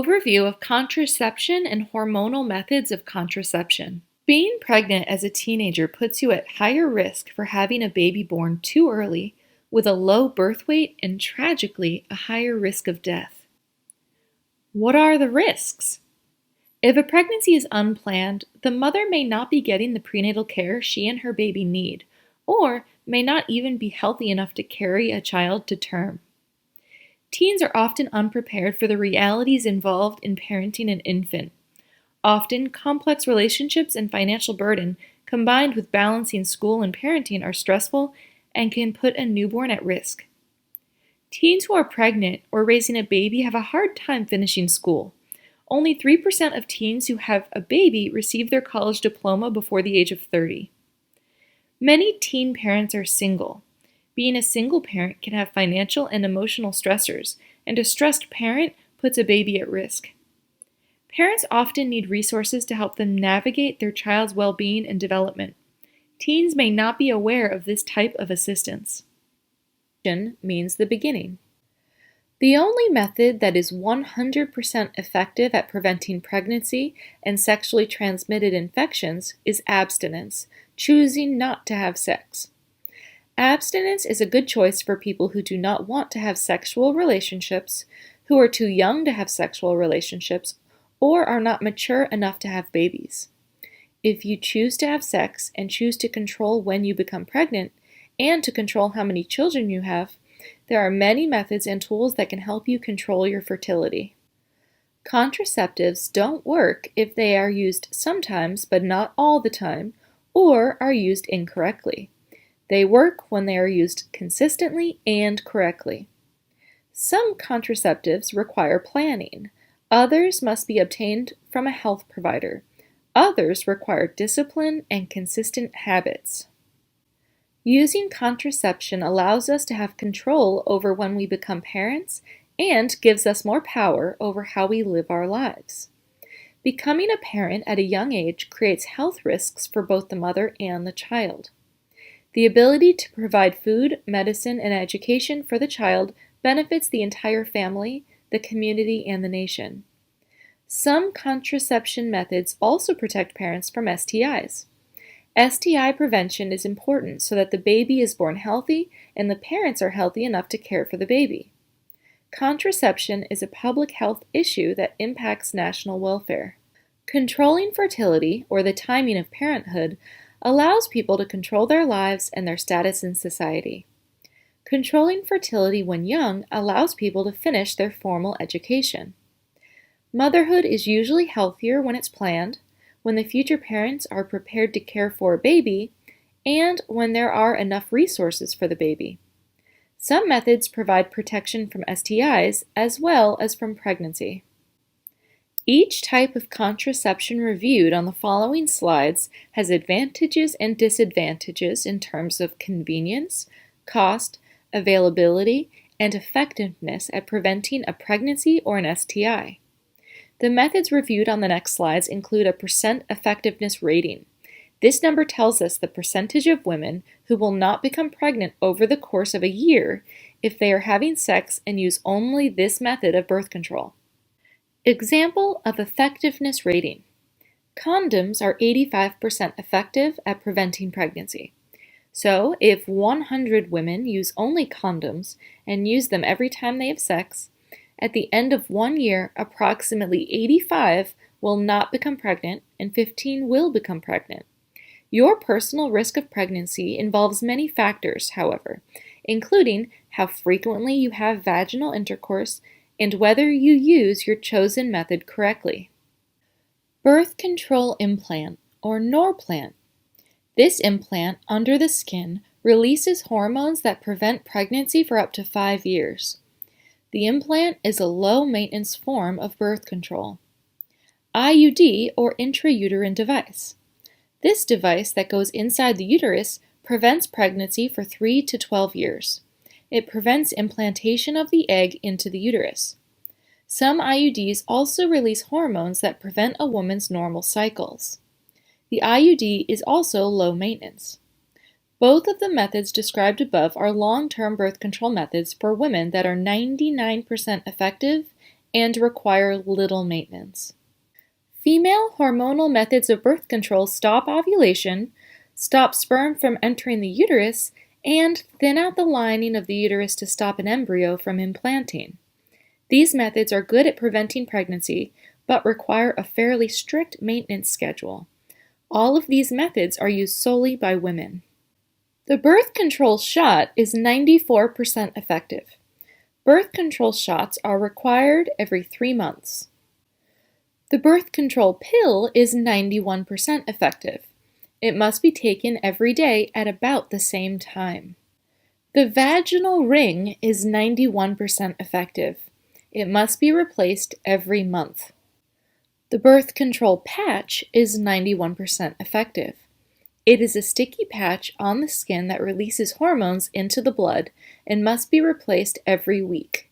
Overview of contraception and hormonal methods of contraception. Being pregnant as a teenager puts you at higher risk for having a baby born too early, with a low birth weight and tragically a higher risk of death. What are the risks? If a pregnancy is unplanned, the mother may not be getting the prenatal care she and her baby need, or may not even be healthy enough to carry a child to term. Teens are often unprepared for the realities involved in parenting an infant. Often, complex relationships and financial burden, combined with balancing school and parenting, are stressful and can put a newborn at risk. Teens who are pregnant or raising a baby have a hard time finishing school. Only 3% of teens who have a baby receive their college diploma before the age of 30. Many teen parents are single. Being a single parent can have financial and emotional stressors, and a stressed parent puts a baby at risk. Parents often need resources to help them navigate their child's well-being and development. Teens may not be aware of this type of assistance. Means the beginning. The only method that is 100% effective at preventing pregnancy and sexually transmitted infections is abstinence, choosing not to have sex. Abstinence is a good choice for people who do not want to have sexual relationships, who are too young to have sexual relationships, or are not mature enough to have babies. If you choose to have sex and choose to control when you become pregnant, and to control how many children you have, there are many methods and tools that can help you control your fertility. Contraceptives don't work if they are used sometimes but not all the time, or are used incorrectly. They work when they are used consistently and correctly. Some contraceptives require planning. Others must be obtained from a health provider. Others require discipline and consistent habits. Using contraception allows us to have control over when we become parents and gives us more power over how we live our lives. Becoming a parent at a young age creates health risks for both the mother and the child. The ability to provide food, medicine, and education for the child benefits the entire family, the community, and the nation. Some contraception methods also protect parents from STIs. STI prevention is important so that the baby is born healthy and the parents are healthy enough to care for the baby. Contraception is a public health issue that impacts national welfare. Controlling fertility, or the timing of parenthood, allows people to control their lives and their status in society. Controlling fertility when young allows people to finish their formal education. Motherhood is usually healthier when it's planned, when the future parents are prepared to care for a baby, and when there are enough resources for the baby. Some methods provide protection from STIs as well as from pregnancy. Each type of contraception reviewed on the following slides has advantages and disadvantages in terms of convenience, cost, availability, and effectiveness at preventing a pregnancy or an STI. The methods reviewed on the next slides include a percent effectiveness rating. This number tells us the percentage of women who will not become pregnant over the course of a year if they are having sex and use only this method of birth control. Example of effectiveness rating. Condoms are 85% effective at preventing pregnancy. So, if 100 women use only condoms and use them every time they have sex, at the end of 1 year, approximately 85 will not become pregnant and 15 will become pregnant. Your personal risk of pregnancy involves many factors, however, including how frequently you have vaginal intercourse and whether you use your chosen method correctly. Birth control implant, or Norplant. This implant under the skin releases hormones that prevent pregnancy for up to 5 years. The implant is a low-maintenance form of birth control. IUD, or intrauterine device. This device that goes inside the uterus prevents pregnancy for 3 to 12 years. It prevents implantation of the egg into the uterus. Some IUDs also release hormones that prevent a woman's normal cycles. The IUD is also low maintenance. Both of the methods described above are long-term birth control methods for women that are 99% effective and require little maintenance. Female hormonal methods of birth control stop ovulation, stop sperm from entering the uterus, and thin out the lining of the uterus to stop an embryo from implanting. These methods are good at preventing pregnancy, but require a fairly strict maintenance schedule. All of these methods are used solely by women. The birth control shot is 94% effective. Birth control shots are required every 3 months. The birth control pill is 91% effective. It must be taken every day at about the same time. The vaginal ring is 91% effective. It must be replaced every month. The birth control patch is 91% effective. It is a sticky patch on the skin that releases hormones into the blood and must be replaced every week.